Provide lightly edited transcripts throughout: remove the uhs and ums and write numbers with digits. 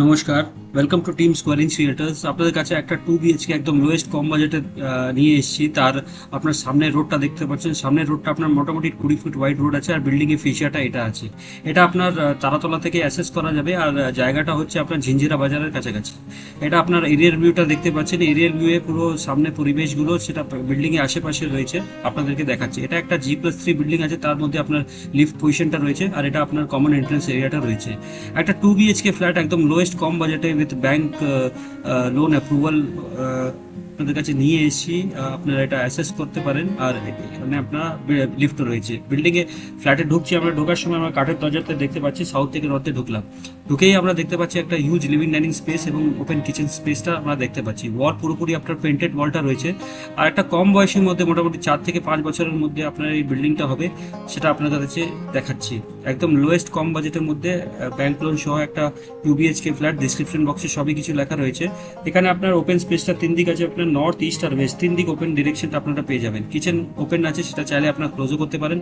নমস্কার, welcome to team square inch realtors. আপনাদের কাছে একটা 2 BHK একদম লোয়েস্ট কম বাজেটে নিয়ে এসেছি। তার আপনার সামনের রোডটা দেখতে পাচ্ছেন। সামনের রোডটা আপনার মোটামুটি 20 ফুট ওয়াইড রোড আছে, আর বিল্ডিং এর ফেসিয়াটা এটা আছে। এটা আপনার তারাতলা থেকে অ্যাসেস করা যাবে, আর জায়গাটা হচ্ছে আপনার ঝিঞ্জিরা বাজারের কাছাকাছি। এটা আপনার এরিয়ার ভিউটা দেখতে পাচ্ছেন। এরিয়ার ভিউয়ে পুরো সামনে পরিবেশগুলো সেটা বিল্ডিং এর আশেপাশে রয়েছে, আপনাদেরকে দেখাচ্ছি। এটা একটা G+3 বিল্ডিং আছে, তার মধ্যে আপনার লিফট পজিশনটা রয়েছে, আর এটা আপনার কমন এন্ট্রান্স এরিয়াটা রয়েছে। একটা 2 BHK ফ্ল্যাট একদম লোয়েস্ট কম বাজেটে উইথ ব্যাংক লোন অ্যাপ্রুভাল আপনাদের কাছে নিয়ে এসেছি। আপনারা এটা অ্যাসেস করতে পারেন। আর এখানে আপনার লিফটও রয়েছে। বিল্ডিং এ ফ্ল্যাটে ঢুকছি, আমরা ঢোকার সময় আমরা কাঠের দরজাতে দেখতে পাচ্ছি সাউথ থেকে নর্থে ঢুকলাম। ঢুকেই আমরা দেখতে পাচ্ছি একটা হিউজ লিভিং ডাইনিং স্পেস এবং ওপেন কিচেন স্পেসটা আমরা দেখতে পাচ্ছি। ওয়াল পুরোপুরি আপনার পেন্টেড ওয়ালটা রয়েছে। আর একটা কম বয়সের মধ্যে মোটামুটি 4 থেকে 5 বছরের মধ্যে আপনার এই বিল্ডিংটা হবে, সেটা আপনাদের কাছে দেখাচ্ছি। একদম লোয়েস্ট কম বাজেটের মধ্যে ব্যাংক লোন সহ একটা 2 BHK ফ্ল্যাট। ডিসক্রিপশন বক্সে সবই কিছু লেখা রয়েছে। এখানে আপনার ওপেন স্পেসটা তিন দিক আছে, আপনার নর্থ ইস্ট আর ওয়েস্ট তিন দিক ওপেন ডিরেকশনটা আপনারা পেয়ে যাবেন। কিচেন ওপেন আছে, সেটা চাইলে আপনার ক্লোজও করতে পারেন।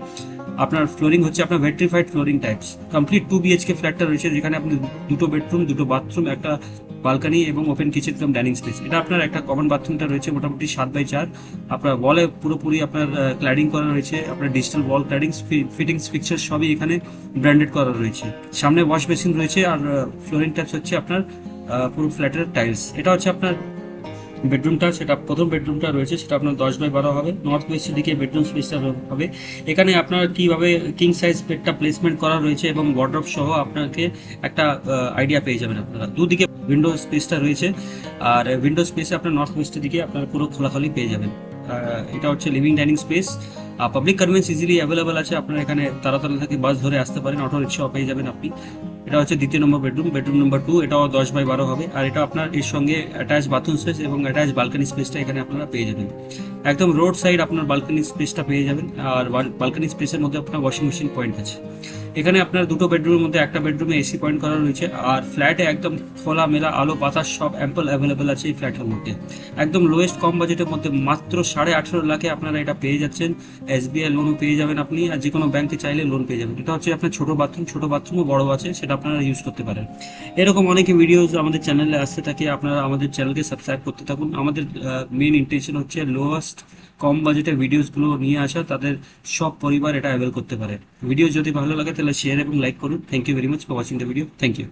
আপনার ফ্লোরিং হচ্ছে আপনার vitrified flooring types. Complete 2 BHK ফ্ল্যাটটা রয়েছে, যেখানে আপনি দুটো বেডরুম, দুটো বাথরুম, একটা বালকানি এবং open kitchen cum dining space. এটা আপনার একটা কমন বাথরুমটা রয়েছে মোটামুটি 7x4। আপনার ওয়ালে পুরোপুরি আপনার ক্ল্যাডিং করা রয়েছে। আপনার ডিজিটাল ওয়াল ক্ল্যাডিং, ফিটিংস ফিক্সার সবই এখানে ব্র্যান্ডেড করা রয়েছে। সামনে ওয়াশ বেসিন রয়েছে, আর ফ্লোরিং টাইপস হচ্ছে আপনার পুরো ফ্ল্যাটের টাইলস। এটা হচ্ছে আপনার বেডরুমটা, সেটা প্রথম বেডরুমটা রয়েছে, সেটা আপনার 10x12 হবে। নর্থ ওয়েস্টের দিকে বেডরুম স্পেসটা হবে। এখানে আপনার কিভাবে কিং সাইজ বেডটা প্লেসমেন্ট করা রয়েছে এবং ওয়ার্ডরোব সহ আপনাকে একটা আইডিয়া পেয়ে যাবেন আপনারা। দুদিকে উইন্ডো স্পেসটা রয়েছে, আর উইন্ডো স্পেসে আপনার নর্থ ওয়েস্টের দিকে আপনার পুরো খোলাখুলি পেয়ে যাবেন। এটা হচ্ছে living dining space. Public convince easily available আছে। আপনার এখানে তাড়াতাড়ি থেকে বাস ধরে আসতে পারেন, অটো রিক্সাও পেয়ে যাবেন আপনি। এটা হচ্ছে দ্বিতীয় নম্বর বেডরুম, বেডরুম নম্বর 2। এটাও 10x12 হবে, আর এটা আপনার এর সঙ্গে অ্যাটাচ বাথরুম স্পেস এবং অ্যাটাচ বালকানি স্পেসটা এখানে আপনারা পেয়ে যাবেন। একদম রোড সাইড আপনার বালকানি স্পেসটা পেয়ে যাবেন, আর বালকানি স্পেসের মধ্যে আপনার ওয়াশিং মেশিন পয়েন্ট আছে। এখানে আপনার দুটো বেডরুমের মধ্যে একটা বেডরুমে এসি পয়েন্ট করা রয়েছে, আর ফ্ল্যাটে একদম খোলা মেলা আলো বাতাস সব অ্যাম্পল অ্যাভেলেবেল আছে এই ফ্ল্যাটের মধ্যে। একদম লোয়েস্ট কম বাজেটের মধ্যে মাত্র 18.5 লাখে আপনারা এটা পেয়ে যাচ্ছেন। SBI লোনও পেয়ে যাবেন আপনি, আর যে কোনো ব্যাংকে চাইলে লোন পেয়ে যাবেন। এটা হচ্ছে আপনার ছোট বাথরুম, ছোট বাথরুমও বড় আছে, সেটা আপনারা ইউজ করতে পারেন। এরকম অনেক ভিডিওস আমাদের চ্যানেলে আসতে থাকে, আপনারা আমাদের চ্যানেলকে সাবস্ক্রাইব করতে থাকুন। আমাদের মেন ইন্টেনশন হচ্ছে লোয়েস্ট কম বাজেটের ভিডিওসগুলো নিয়ে আসা, তাদের সব পরিবার এটা অ্যাভেল করতে পারে। ভিডিও যদি ভালো লাগে তাহলে শেয়ার এবং লাইক করুন। Thank you very much for watching the video. Thank you.